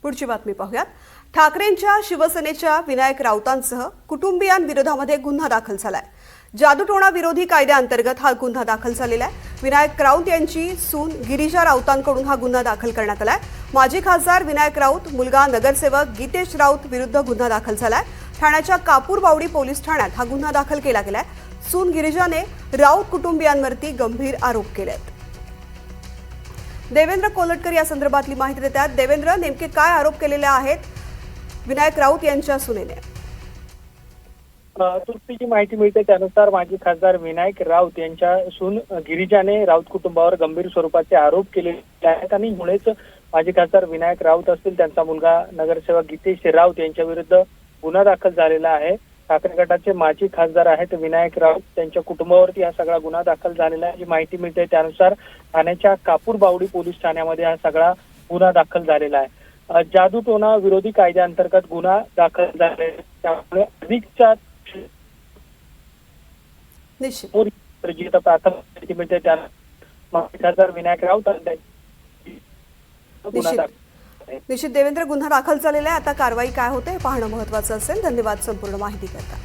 पुढची बातमी पाहूयात। ठाकरेंच्या शिवसेनेच्या विनायक राऊतांसह कुटुंबियांविरोधामध्ये गुन्हा दाखल झालाय। जादूटोणा विरोधी कायद्याअंतर्गत हा गुन्हा दाखल झालेला आहे। विनायक राऊत यांची सून गिरिजा राऊतांकडून हा गुन्हा दाखल करण्यात आलाय। माजी खासदार विनायक राऊत, मुलगा नगरसेवक गीतेश राऊत विरुद्ध गुन्हा दाखल झालाय। ठाण्याच्या कापूरबावडी पोलीस ठाण्यात हा गुन्हा दाखल केला गेलाय। सून गिरिजाने राऊत कुटुंबियांवरती गंभीर आरोप केलेत। देवेंद्र कोलटकर या संदर्भातली माहिती देतात। देवेंद्र, नेमके काय आरोप केलेले आहेत विनायक राऊत यांच्या सुनेने? तुर्तीची माहिती मिळते त्यानुसार माजी खासदार विनायक राऊत यांच्या सून गिरिजाने राऊत कुटुंबावर गंभीर स्वरूपाचे आरोप केलेले आहेत आणि मुळेच माजी खासदार विनायक राऊत असतील त्यांचा मुलगा नगरसेवक गीतेश राऊत यांच्या विरुद्ध गुन्हा दाखल झालेला आहे। ठाकरे गटाचे माजी खासदार आहेत विनायक राऊत, त्यांच्या कुटुंबावरती हा सगळा गुन्हा दाखल झालेला आहे। जी माहिती मिळते त्यानुसार ठाण्याच्या कापूरबावडी पोलीस ठाण्यामध्ये हा सगळा गुन्हा दाखल झालेला आहे। जादूटोणा विरोधी कायद्याअंतर्गत गुन्हा दाखल झालेला आहे, त्यामुळे अधिकच्या निश्चित प्राथमिक माहिती मिळते त्या माजी खासदार विनायक राऊत निश्चित देवेंद्र, गुन्हा दाखल झालेला आहे। आता कारवाई काय होते हे पाहणं महत्त्वाचं असेल। धन्यवाद संपूर्ण माहिती करता।